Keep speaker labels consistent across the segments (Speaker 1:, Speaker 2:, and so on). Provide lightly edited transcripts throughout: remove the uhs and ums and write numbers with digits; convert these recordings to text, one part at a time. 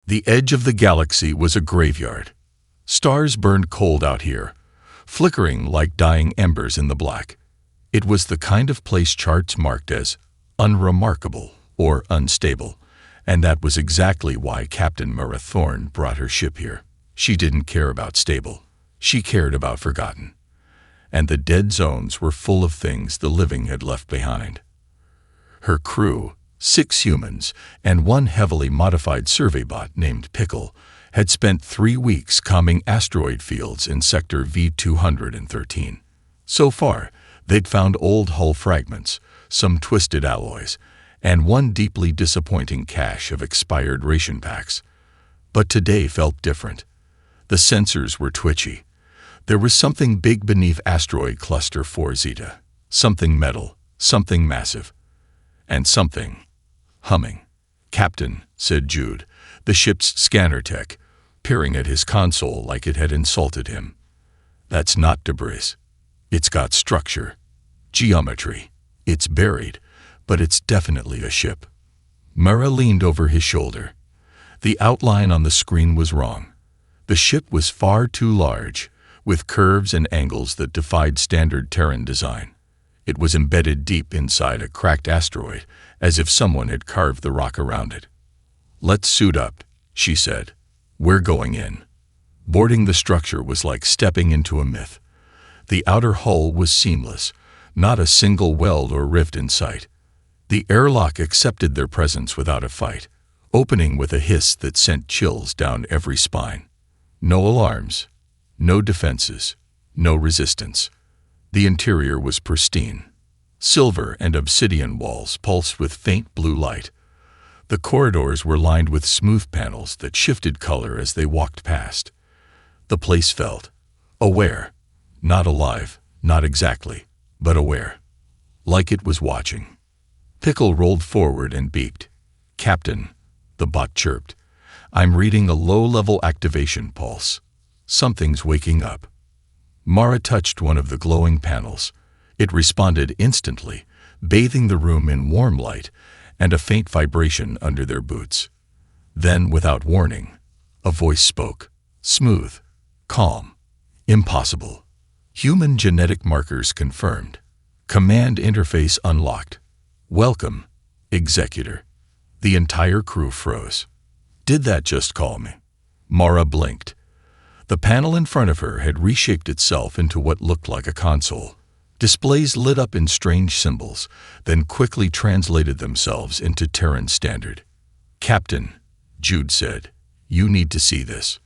Speaker 1: The edge of the galaxy was a graveyard. Stars burned cold out here, flickering like dying embers in the black. It was the kind of place charts marked as unremarkable or unstable, and that was exactly why Captain Mara Thorne brought her ship here. She didn't care about stable. She cared about forgotten. And the dead zones were full of things the living had left behind. Her crew, 6 humans and 1 heavily modified survey bot named Pickle, had spent 3 weeks combing asteroid fields in Sector V213. So far, they'd found old hull fragments, some twisted alloys, and 1 deeply disappointing cache of expired ration packs. But today felt different. The sensors were twitchy. There was something big beneath asteroid cluster 4 Zeta. Something metal, something massive, and something humming. "Captain," said Jude, the ship's scanner tech, peering at his console like it had insulted him. "That's not debris. It's got structure, geometry. It's buried, but it's definitely a ship." Mara leaned over his shoulder. The outline on the screen was wrong. The ship was far too large, with curves and angles that defied standard Terran design. It was embedded deep inside a cracked asteroid, as if someone had carved the rock around it. "Let's suit up," she said. "We're going in." Boarding the structure was like stepping into a myth. The outer hull was seamless, not a single weld or rift in sight. The airlock accepted their presence without a fight, opening with a hiss that sent chills down every spine. No alarms, no defenses, no resistance. The interior was pristine. Silver and obsidian walls pulsed with faint blue light. The corridors were lined with smooth panels that shifted color as they walked past. The place felt aware, not alive, not exactly, but aware, like it was watching. Pickle rolled forward and beeped. "Captain," the bot chirped. "I'm reading a low-level activation pulse. Something's waking up." Mara touched one of the glowing panels. It responded instantly, bathing the room in warm light and a faint vibration under their boots. Then, without warning, a voice spoke. Smooth, calm, impossible. Human genetic markers confirmed. Command interface unlocked. "Welcome, Executor." The entire crew froze. "Did that just call me?" Mara blinked. The panel in front of her had reshaped itself into what looked like a console. Displays lit up in strange symbols, then quickly translated themselves into Terran Standard. "Captain," Jude said, "you need to see this."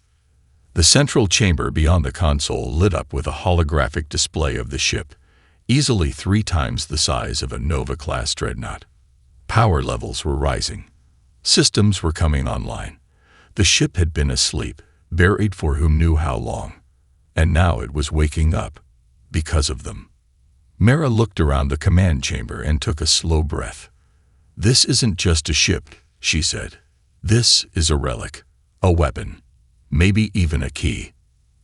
Speaker 1: The central chamber beyond the console lit up with a holographic display of the ship, easily 3 times the size of a Nova-class dreadnought. Power levels were rising. Systems were coming online. The ship had been asleep, buried for whom knew how long, and now it was waking up because of them. Mara looked around the command chamber and took a slow breath. "This isn't just a ship," she said. "This is a relic, a weapon, maybe even a key."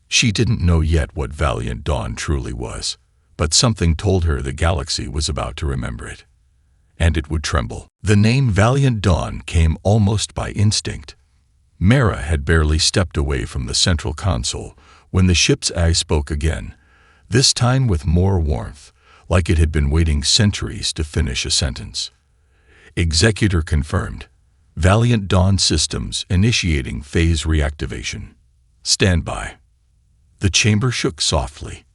Speaker 1: She didn't know yet what Valiant Dawn truly was, but something told her the galaxy was about to remember it. And it would tremble. The name Valiant Dawn came almost by instinct. Mara had barely stepped away from the central console when the ship's eye spoke again, this time with more warmth, like it had been waiting centuries to finish a sentence. "Executor confirmed. Valiant Dawn systems initiating phase reactivation. Stand by." The chamber shook softly.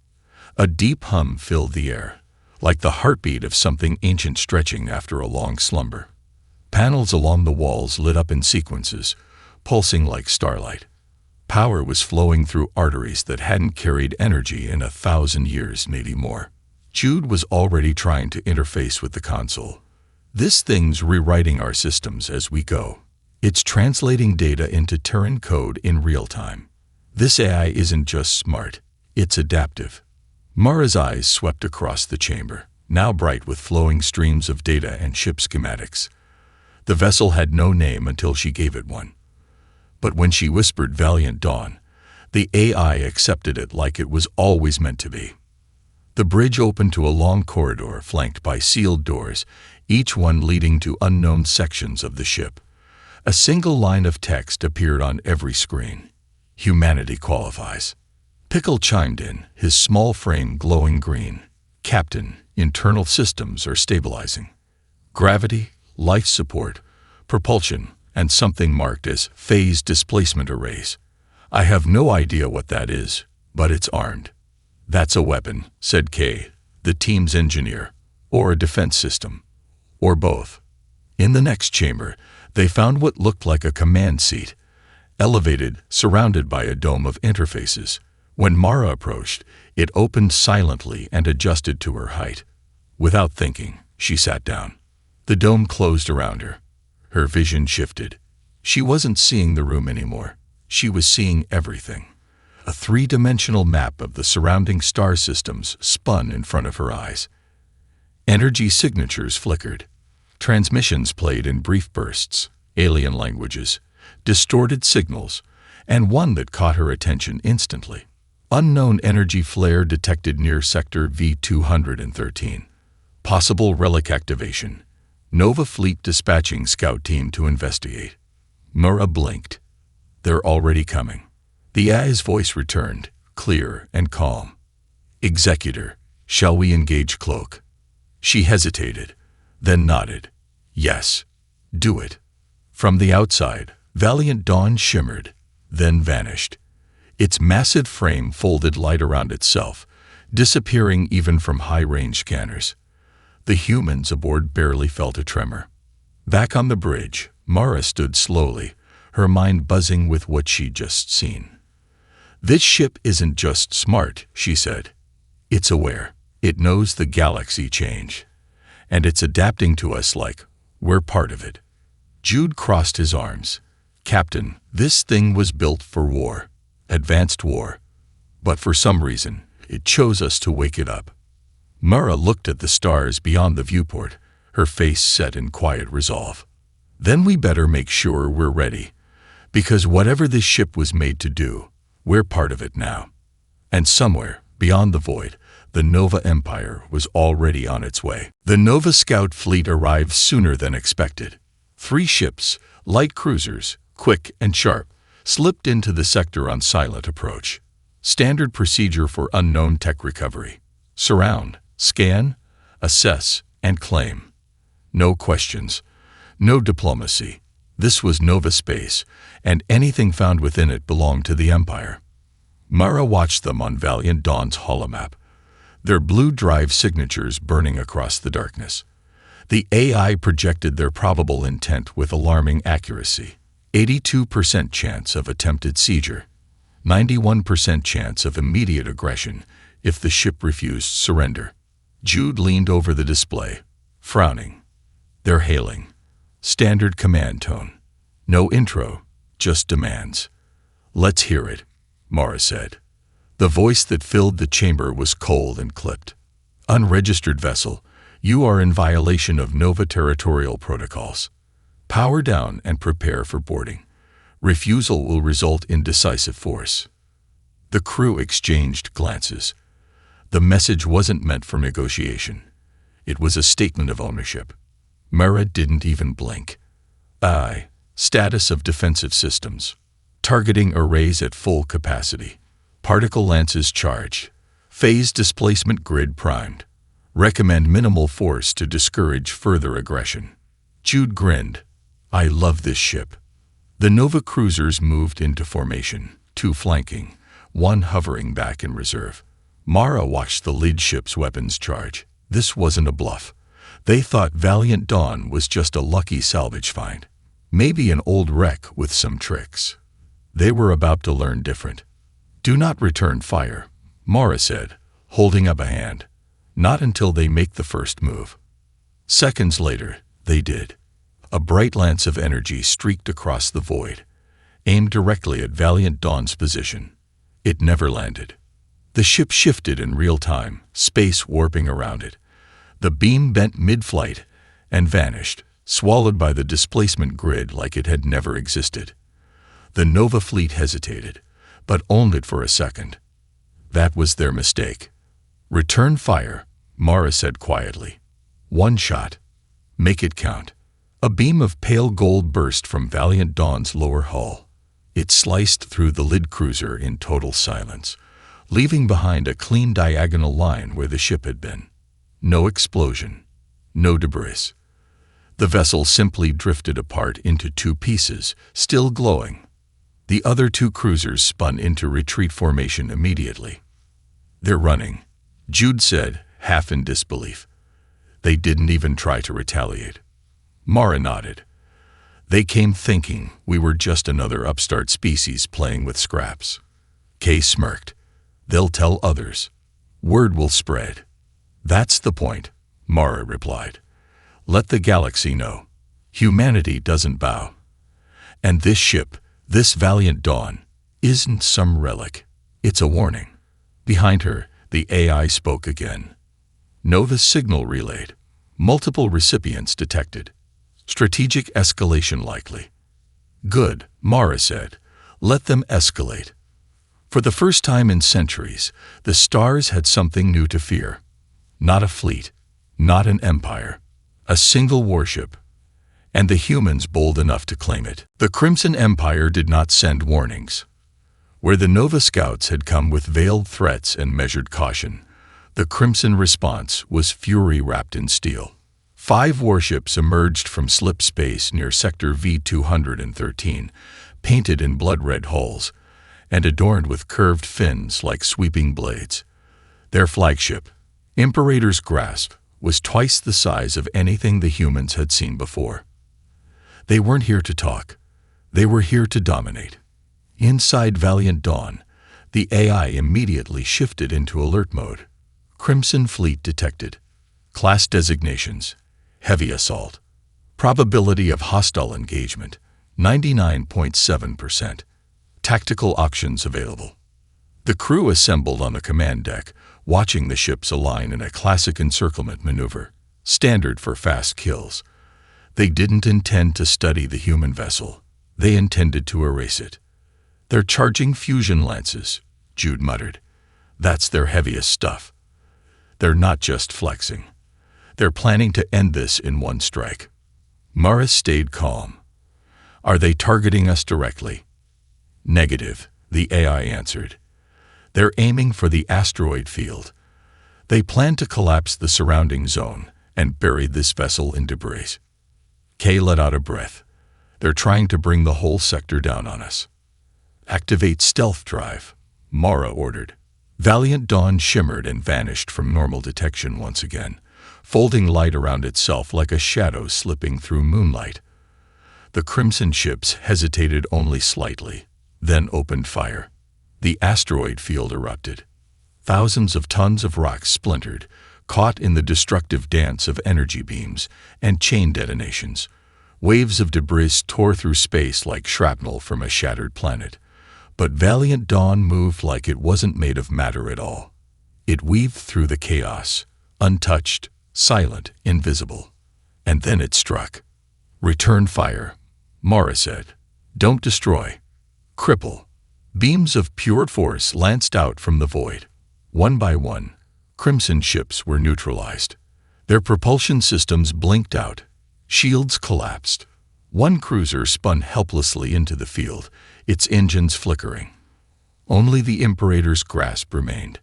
Speaker 1: A deep hum filled the air, like the heartbeat of something ancient stretching after a long slumber. Panels along the walls lit up in sequences, pulsing like starlight. Power was flowing through arteries that hadn't carried energy in 1,000 years, maybe more. Jude was already trying to interface with the console. "This thing's rewriting our systems as we go. It's translating data into Terran code in real time. This AI isn't just smart, it's adaptive." Mara's eyes swept across the chamber, now bright with flowing streams of data and ship schematics. The vessel had no name until she gave it one. But when she whispered Valiant Dawn, the AI accepted it like it was always meant to be. The bridge opened to a long corridor flanked by sealed doors, each one leading to unknown sections of the ship. A single line of text appeared on every screen. Humanity qualifies. Pickle chimed in, his small frame glowing green. Captain, internal systems are stabilizing. Gravity, life support, propulsion, and something marked as phase displacement arrays. I have no idea what that is, but it's armed. That's a weapon, said Kay, the team's engineer, or a defense system, or both. In the next chamber, they found what looked like a command seat, elevated, surrounded by a dome of interfaces. When Mara approached, it opened silently and adjusted to her height. Without thinking, she sat down. The dome closed around her. Her vision shifted. She wasn't seeing the room anymore. She was seeing everything. A three-dimensional map of the surrounding star systems spun in front of her eyes. Energy signatures flickered. Transmissions played in brief bursts, alien languages, distorted signals, and one that caught her attention instantly. Unknown energy flare detected near Sector V-213. Possible relic activation. Nova Fleet dispatching scout team to investigate. Mara blinked. They're already coming. The AI's voice returned, clear and calm. Executor, shall we engage Cloak? She hesitated, then nodded. Yes, do it. From the outside, Valiant Dawn shimmered, then vanished. Its massive frame folded light around itself, disappearing even from high-range scanners. The humans aboard barely felt a tremor. Back on the bridge, Mara stood slowly, her mind buzzing with what she'd just seen. This ship isn't just smart, she said. It's aware. It knows the galaxy change. And it's adapting to us like we're part of it. Jude crossed his arms. Captain, this thing was built for war. Advanced war. But for some reason, it chose us to wake it up. Mara looked at the stars beyond the viewport, her face set in quiet resolve. Then we better make sure we're ready, because whatever this ship was made to do, we're part of it now. And somewhere, beyond the void, the Nova Empire was already on its way. The Nova Scout fleet arrived sooner than expected. 3 ships, light cruisers, quick and sharp, slipped into the sector on silent approach. Standard procedure for unknown tech recovery. Surround, scan, assess, and claim. No questions. No diplomacy. This was Nova space, and anything found within it belonged to the Empire. Mara watched them on Valiant Dawn's holomap, their blue drive signatures burning across the darkness. The AI projected their probable intent with alarming accuracy. 82% chance of attempted seizure, 91% chance of immediate aggression if the ship refused surrender. Jude leaned over the display, frowning. They're hailing. Standard command tone. No intro, just demands. Let's hear it, Mara said. The voice that filled the chamber was cold and clipped. Unregistered vessel, you are in violation of Nova territorial protocols. Power down and prepare for boarding. Refusal will result in decisive force. The crew exchanged glances. The message wasn't meant for negotiation. It was a statement of ownership. Mara didn't even blink. Status of defensive systems. Targeting arrays at full capacity. Particle lances charged. Phase displacement grid primed. Recommend minimal force to discourage further aggression. Jude grinned. I love this ship. The Nova cruisers moved into formation, 2 flanking, 1 hovering back in reserve. Mara watched the lead ship's weapons charge. This wasn't a bluff. They thought Valiant Dawn was just a lucky salvage find. Maybe an old wreck with some tricks. They were about to learn different. Do not return fire, Mara said, holding up a hand. Not until they make the first move. Seconds later, they did. A bright lance of energy streaked across the void, aimed directly at Valiant Dawn's position. It never landed. The ship shifted in real time, space warping around it. The beam bent mid-flight and vanished, swallowed by the displacement grid like it had never existed. The Nova fleet hesitated, but owned it for a second. That was their mistake. Return fire, Mara said quietly. 1 shot. Make it count. A beam of pale gold burst from Valiant Dawn's lower hull. It sliced through the lid cruiser in total silence, leaving behind a clean diagonal line where the ship had been. No explosion, no debris. The vessel simply drifted apart into two pieces, still glowing. The other two cruisers spun into retreat formation immediately. "They're running," Jude said, half in disbelief. "They didn't even try to retaliate." Mara nodded. "They came thinking we were just another upstart species playing with scraps." Kay smirked. "They'll tell others. Word will spread." "That's the point," Mara replied. "Let the galaxy know. Humanity doesn't bow. And this ship, this Valiant Dawn, isn't some relic. It's a warning." Behind her, the AI spoke again. "Nova signal relayed. Multiple recipients detected. Strategic escalation likely." "Good," Mara said. "Let them escalate." For the first time in centuries, the stars had something new to fear. Not a fleet, not an empire, a single warship, and the humans bold enough to claim it. The Crimson Empire did not send warnings. Where the Nova Scouts had come with veiled threats and measured caution, the Crimson response was fury wrapped in steel. 5 warships emerged from slip space near Sector V-213, painted in blood-red hulls, and adorned with curved fins like sweeping blades. Their flagship, Imperator's Grasp, was twice the size of anything the humans had seen before. They weren't here to talk. They were here to dominate. Inside Valiant Dawn, the AI immediately shifted into alert mode. Crimson Fleet detected. Class designations: heavy assault. Probability of hostile engagement: 99.7%. Tactical options available. The crew assembled on the command deck, watching the ships align in a classic encirclement maneuver, standard for fast kills. They didn't intend to study the human vessel. They intended to erase it. "They're charging fusion lances," Jude muttered. "That's their heaviest stuff. They're not just flexing. They're planning to end this in one strike." Mara stayed calm. "Are they targeting us directly?" "Negative," the AI answered. "They're aiming for the asteroid field. They plan to collapse the surrounding zone and bury this vessel in debris." Kay let out a breath. "They're trying to bring the whole sector down on us." "Activate stealth drive," Mara ordered. Valiant Dawn shimmered and vanished from normal detection once again, folding light around itself like a shadow slipping through moonlight. The Crimson ships hesitated only slightly, then opened fire. The asteroid field erupted. Thousands of tons of rock splintered, caught in the destructive dance of energy beams and chain detonations. Waves of debris tore through space like shrapnel from a shattered planet. But Valiant Dawn moved like it wasn't made of matter at all. It weaved through the chaos, untouched, silent, invisible. And then it struck. "Return fire," Mara said. "Don't destroy. Cripple." Beams of pure force lanced out from the void. One by one, Crimson ships were neutralized. Their propulsion systems blinked out. Shields collapsed. One cruiser spun helplessly into the field, its engines flickering. Only the Imperator's Grasp remained.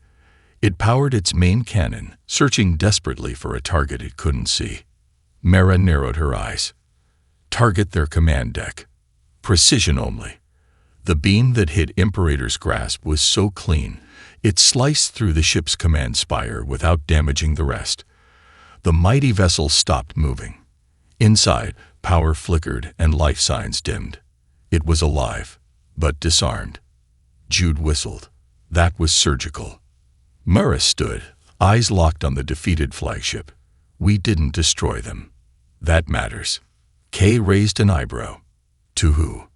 Speaker 1: It powered its main cannon, searching desperately for a target it couldn't see. Mara narrowed her eyes. "Target their command deck. Precision only." The beam that hit Imperator's Grasp was so clean, it sliced through the ship's command spire without damaging the rest. The mighty vessel stopped moving. Inside, power flickered and life signs dimmed. It was alive, but disarmed. Jude whistled. That was surgical. Mara stood, eyes locked on the defeated flagship. "We didn't destroy them. That matters." Kay raised an eyebrow. "To who?"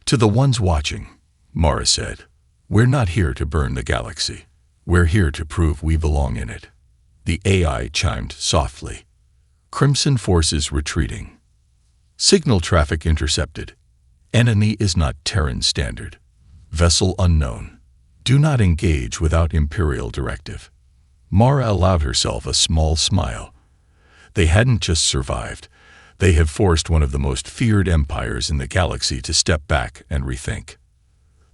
Speaker 1: "To the ones watching," Mara said. "We're not here to burn the galaxy. We're here to prove we belong in it." The AI chimed softly. "Crimson forces retreating. Signal traffic intercepted. Enemy is not Terran standard. Vessel unknown. Do not engage without Imperial directive." Mara allowed herself a small smile. They hadn't just survived. They have forced one of the most feared empires in the galaxy to step back and rethink.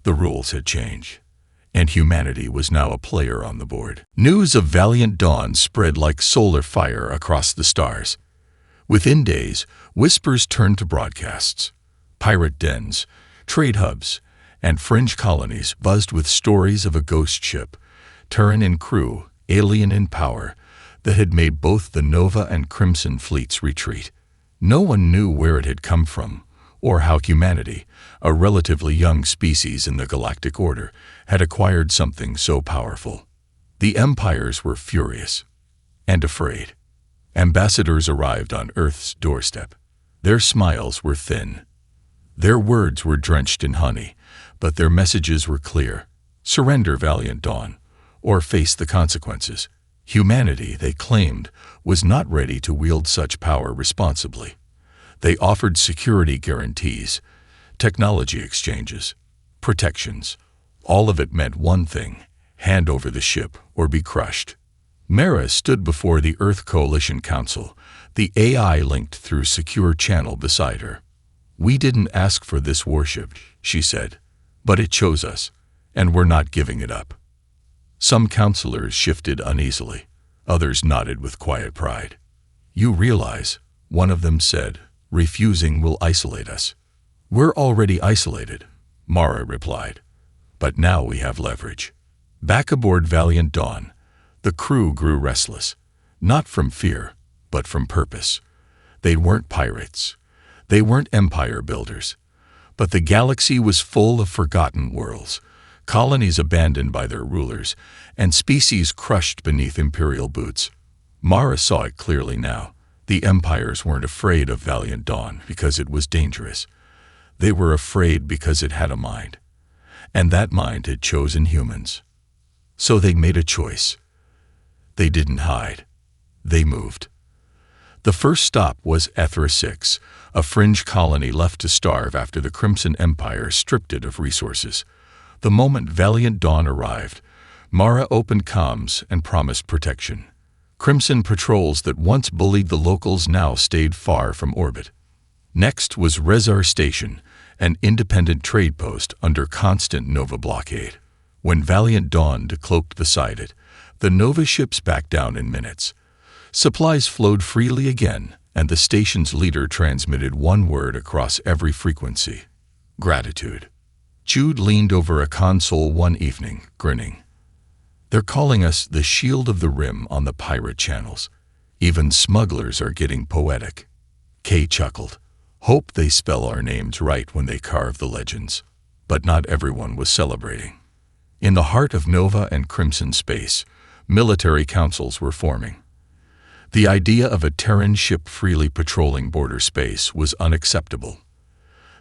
Speaker 1: The rules had changed, and humanity was now a player on the board. News of Valiant Dawn spread like solar fire across the stars. Within days, whispers turned to broadcasts. Pirate dens, trade hubs, and fringe colonies buzzed with stories of a ghost ship, Terran in crew, alien in power, that had made both the Nova and Crimson fleets retreat. No one knew where it had come from, or how humanity, a relatively young species in the Galactic Order, had acquired something so powerful. The empires were furious and afraid. Ambassadors arrived on Earth's doorstep. Their smiles were thin. Their words were drenched in honey, but their messages were clear. Surrender, Valiant Dawn, or face the consequences. Humanity, they claimed, was not ready to wield such power responsibly. They offered security guarantees, technology exchanges, protections. All of it meant one thing: hand over the ship or be crushed. Mara stood before the Earth Coalition Council, the AI linked through secure channel beside her. "We didn't ask for this warship," she said, "but it chose us, and we're not giving it up." Some counselors shifted uneasily. Others nodded with quiet pride. "You realize," one of them said, "refusing will isolate us." "We're already isolated," Mara replied. "But now we have leverage." Back aboard Valiant Dawn, the crew grew restless, not from fear, but from purpose. They weren't pirates. They weren't empire builders. But the galaxy was full of forgotten worlds, colonies abandoned by their rulers, and species crushed beneath imperial boots. Mara saw it clearly now. The empires weren't afraid of Valiant Dawn because it was dangerous. They were afraid because it had a mind, and that mind had chosen humans. So they made a choice. They didn't hide. They moved. The first stop was Ethra 6, a fringe colony left to starve after the Crimson Empire stripped it of resources. The moment Valiant Dawn arrived, Mara opened comms and promised protection. Crimson patrols that once bullied the locals now stayed far from orbit. Next was Rezar Station, an independent trade post under constant Nova blockade. When Valiant Dawn decloaked beside it, the Nova ships backed down in minutes. Supplies flowed freely again, and the station's leader transmitted one word across every frequency: gratitude. Jude leaned over a console one evening, grinning. "They're calling us the Shield of the Rim on the pirate channels. Even smugglers are getting poetic." Kay chuckled. "Hope they spell our names right when they carve the legends." But not everyone was celebrating. In the heart of Nova and Crimson space, military councils were forming. The idea of a Terran ship freely patrolling border space was unacceptable.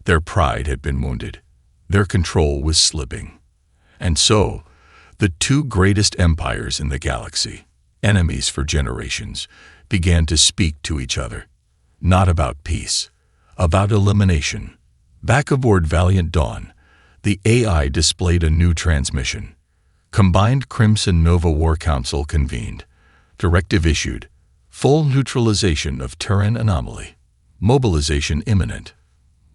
Speaker 1: Their pride had been wounded. Their control was slipping. And so, the two greatest empires in the galaxy, enemies for generations, began to speak to each other. Not about peace, about elimination. Back aboard Valiant Dawn, the AI displayed a new transmission. Combined Crimson-Nova War Council convened. Directive issued. Full neutralization of Terran anomaly. Mobilization imminent.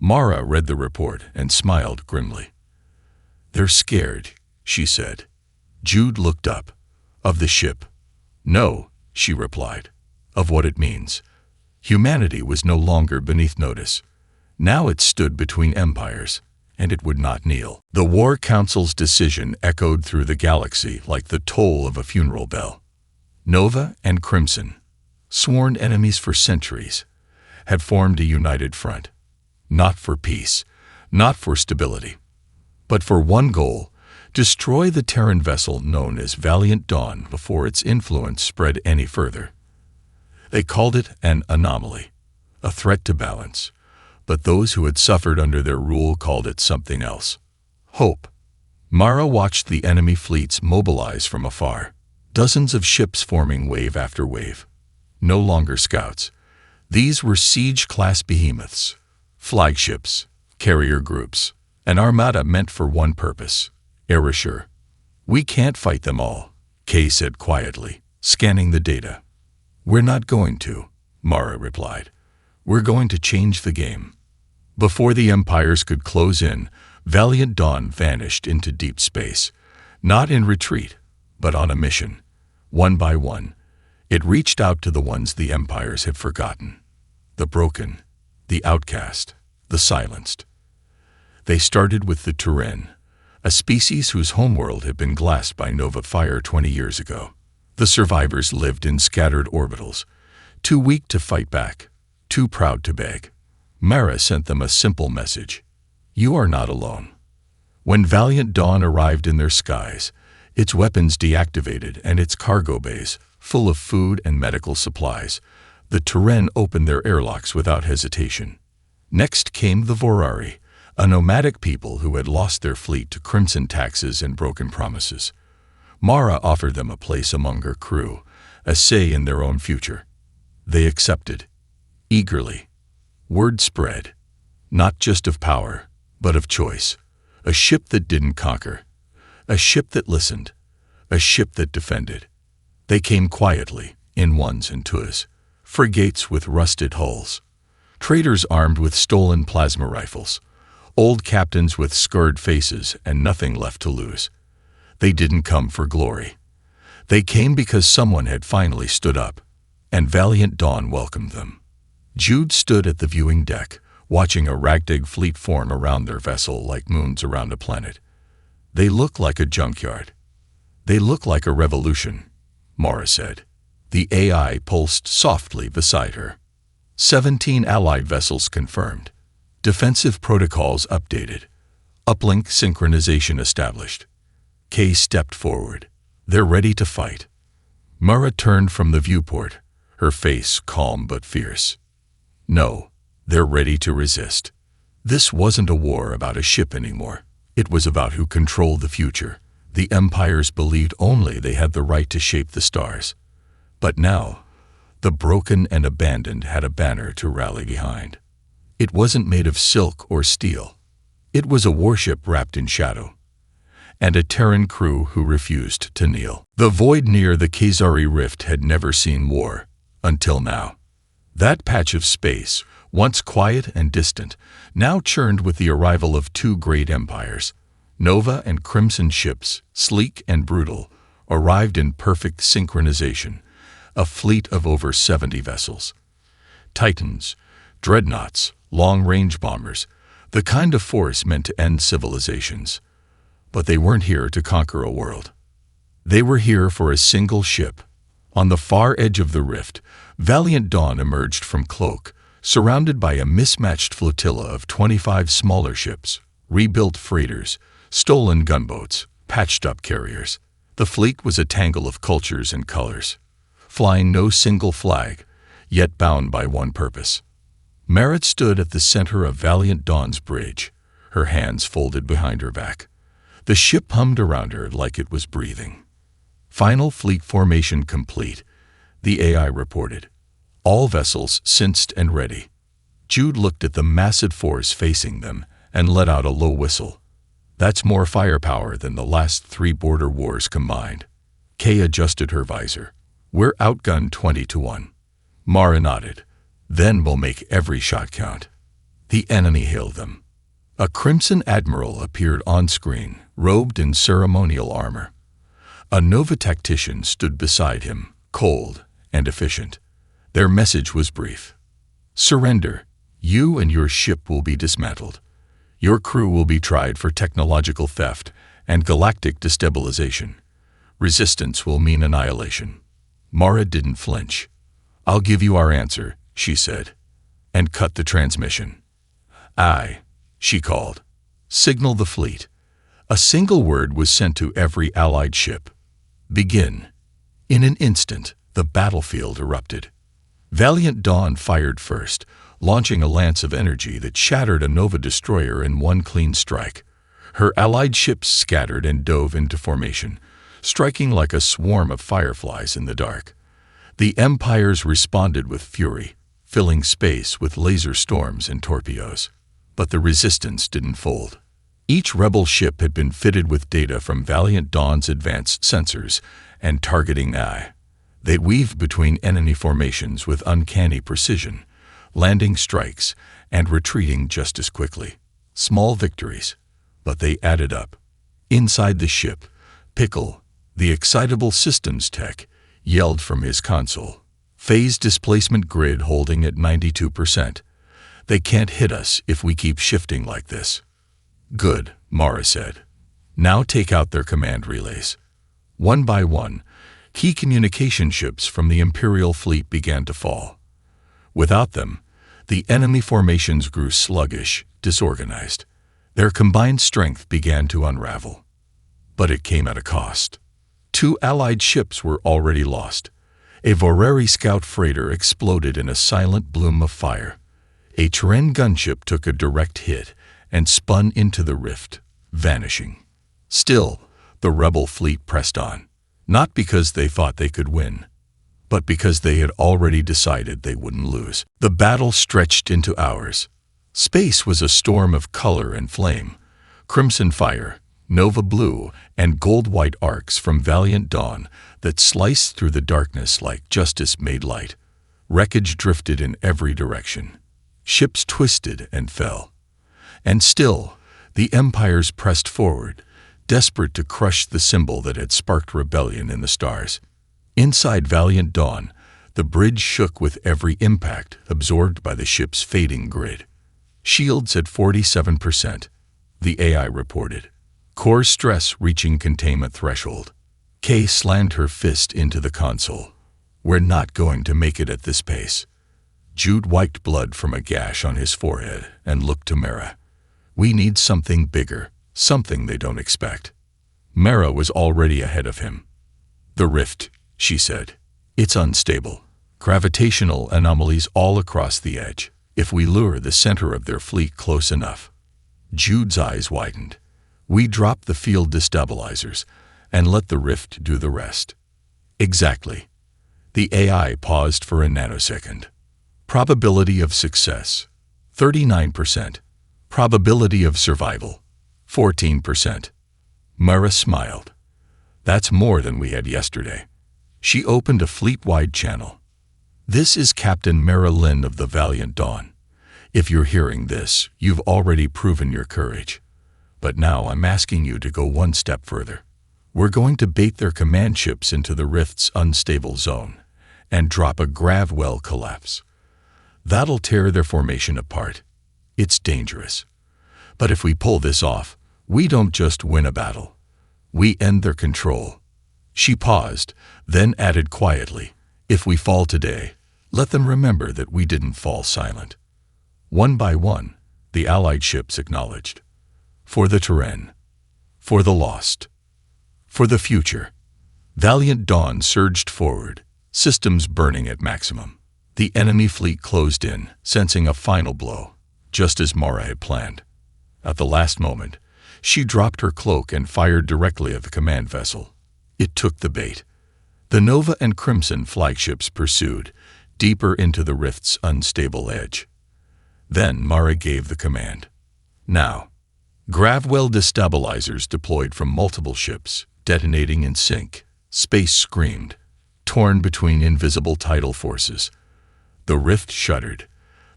Speaker 1: Mara read the report and smiled grimly. "They're scared," she said. Jude looked up. "Of the ship?" "No," she replied. "Of what it means." Humanity was no longer beneath notice. Now it stood between empires, and it would not kneel. The War Council's decision echoed through the galaxy like the toll of a funeral bell. Nova and Crimson, sworn enemies for centuries, had formed a united front. Not for peace, not for stability, but for one goal: destroy the Terran vessel known as Valiant Dawn before its influence spread any further. They called it an anomaly, a threat to balance, but those who had suffered under their rule called it something else: hope. Mara watched the enemy fleets mobilize from afar, dozens of ships forming wave after wave. No longer scouts. These were siege-class behemoths, flagships, carrier groups, an armada meant for one purpose: erasure. "We can't fight them all," Kay said quietly, scanning the data. "We're not going to," Mara replied. We're going to change the game." Before the empires could close in, Valiant Dawn vanished into deep space, not in retreat, but on a mission. One by one, it reached out to the ones the empires had forgotten. The broken, the outcast, the silenced. They started with the Terran, a species whose homeworld had been glassed by nova fire 20 years ago. The survivors lived in scattered orbitals, too weak to fight back, too proud to beg. Mara sent them a simple message: "You are not alone." When Valiant Dawn arrived in their skies, its weapons deactivated and its cargo bays full of food and medical supplies, the Terran opened their airlocks without hesitation. Next came the Vorari, a nomadic people who had lost their fleet to crimson taxes and broken promises. Mara offered them a place among her crew, a say in their own future. They accepted, eagerly. Word spread, not just of power, but of choice. A ship that didn't conquer, a ship that listened, a ship that defended. They came quietly, in ones and twos, frigates with rusted hulls, traders armed with stolen plasma rifles, old captains with scarred faces and nothing left to lose. They didn't come for glory. They came because someone had finally stood up, and Valiant Dawn welcomed them. Jude stood at the viewing deck, watching a ragtag fleet form around their vessel like moons around a planet. "They look like a junkyard. They look like a revolution," Mara said. The AI pulsed softly beside her. 17 Allied vessels confirmed. Defensive protocols updated. Uplink synchronization established. Kay stepped forward. "They're ready to fight." Mara turned from the viewport, her face calm but fierce. "No, they're ready to resist." This wasn't a war about a ship anymore. It was about who controlled the future. The empires believed only they had the right to shape the stars. But now, the broken and abandoned had a banner to rally behind. It wasn't made of silk or steel. It was a warship wrapped in shadow, and a Terran crew who refused to kneel. The void near the Khazari Rift had never seen war, until now. That patch of space, once quiet and distant, now churned with the arrival of two great empires. Nova and Crimson ships, sleek and brutal, arrived in perfect synchronization, a fleet of over 70 vessels. Titans, dreadnoughts, long-range bombers, the kind of force meant to end civilizations. But they weren't here to conquer a world. They were here for a single ship. On the far edge of the rift, Valiant Dawn emerged from Cloak, surrounded by a mismatched flotilla of 25 smaller ships, rebuilt freighters, stolen gunboats, patched-up carriers. The fleet was a tangle of cultures and colors, flying no single flag, yet bound by one purpose. Merritt stood at the center of Valiant Dawn's bridge, her hands folded behind her back. The ship hummed around her like it was breathing. "Final fleet formation complete," the AI reported. "All vessels cinched and ready." Jude looked at the massive force facing them and let out a low whistle. "That's more firepower than the last 3 border wars combined." Kay adjusted her visor. "We're outgunned 20-1. Mara nodded. "Then we'll make every shot count." The enemy hailed them. A Crimson Admiral appeared on screen, robed in ceremonial armor. A Nova tactician stood beside him, cold and efficient. Their message was brief. "Surrender. You and your ship will be dismantled. Your crew will be tried for technological theft and galactic destabilization. Resistance will mean annihilation." Mara didn't flinch. "I'll give you our answer," she said, and cut the transmission. "Aye," she called. "Signal the fleet." A single word was sent to every Allied ship. "Begin." In an instant, the battlefield erupted. Valiant Dawn fired first, launching a lance of energy that shattered a Nova destroyer in one clean strike. Her Allied ships scattered and dove into formation, striking like a swarm of fireflies in the dark. The empires responded with fury, filling space with laser storms and torpedoes. But the resistance didn't fold. Each rebel ship had been fitted with data from Valiant Dawn's advanced sensors and targeting AI. They weaved between enemy formations with uncanny precision, landing strikes and retreating just as quickly. Small victories, but they added up. Inside the ship, Pickle, the excitable systems tech, yelled from his console. Phase displacement grid holding at 92%. They can't hit us if we keep shifting like this. Good, Mara said. Now take out their command relays. One by one, key communication ships from the Imperial fleet began to fall. Without them, the enemy formations grew sluggish, disorganized. Their combined strength began to unravel. But it came at a cost. 2 Allied ships were already lost. A Voreri scout freighter exploded in a silent bloom of fire. A Terran gunship took a direct hit and spun into the rift, vanishing. Still, the rebel fleet pressed on, not because they thought they could win, but because they had already decided they wouldn't lose. The battle stretched into hours. Space was a storm of color and flame. Crimson fire, Nova blue, and gold-white arcs from Valiant Dawn that sliced through the darkness like justice made light. Wreckage drifted in every direction. Ships twisted and fell. And still, the empires pressed forward, desperate to crush the symbol that had sparked rebellion in the stars. Inside Valiant Dawn, the bridge shook with every impact absorbed by the ship's fading grid. Shields at 47%, the AI reported. Core stress reaching containment threshold. Kay slammed her fist into the console. We're not going to make it at this pace. Jude wiped blood from a gash on his forehead and looked to Mara. We need something bigger, something they don't expect. Mara was already ahead of him. The rift, she said. It's unstable. Gravitational anomalies all across the edge. If we lure the center of their fleet close enough. Jude's eyes widened. We drop the field destabilizers and let the rift do the rest. Exactly. The AI paused for a nanosecond. Probability of success, 39%. Probability of survival, 14%. Mara smiled. That's more than we had yesterday. She opened a fleet-wide channel. This is Captain Mara Lynn of the Valiant Dawn. If you're hearing this, you've already proven your courage. But now I'm asking you to go one step further. We're going to bait their command ships into the rift's unstable zone and drop a grav-well collapse. That'll tear their formation apart. It's dangerous. But if we pull this off, we don't just win a battle. We end their control. She paused, then added quietly, if we fall today, let them remember that we didn't fall silent. One by one, the Allied ships acknowledged. For the Terran. For the lost. For the future. Valiant Dawn surged forward, systems burning at maximum. The enemy fleet closed in, sensing a final blow, just as Mara had planned. At the last moment, she dropped her cloak and fired directly at the command vessel. It took the bait. The Nova and Crimson flagships pursued, deeper into the rift's unstable edge. Then Mara gave the command. Now, Gravwell destabilizers deployed from multiple ships, detonating in sync. Space screamed, torn between invisible tidal forces. The rift shuddered.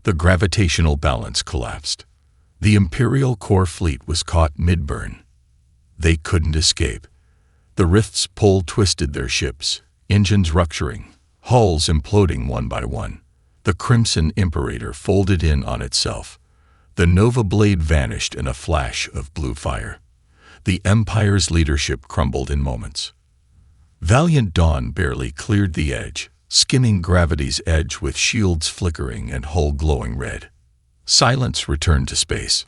Speaker 1: The gravitational balance collapsed. The Imperial core fleet was caught mid-burn. They couldn't escape. The rift's pull twisted their ships, engines rupturing, hulls imploding one by one. The Crimson Imperator folded in on itself. The Nova blade vanished in a flash of blue fire. The Empire's leadership crumbled in moments. Valiant Dawn barely cleared the edge, skimming gravity's edge with shields flickering and hull glowing red. Silence returned to space.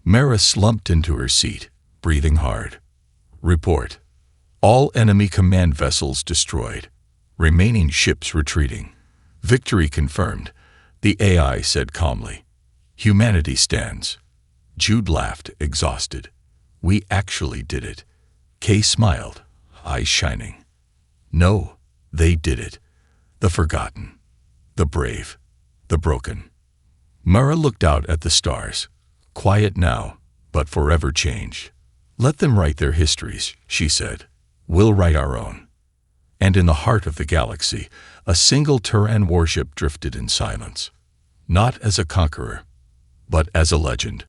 Speaker 1: Mara slumped into her seat, breathing hard. Report. All enemy command vessels destroyed. Remaining ships retreating. Victory confirmed, the AI said calmly. Humanity stands. Jude laughed, exhausted. We actually did it. Kay smiled, eyes shining. No, they did it. The forgotten. The brave. The broken. Mara looked out at the stars. Quiet now, but forever changed. Let them write their histories, she said. We'll write our own. And in the heart of the galaxy, a single Terran warship drifted in silence. not as a conqueror, but as a legend.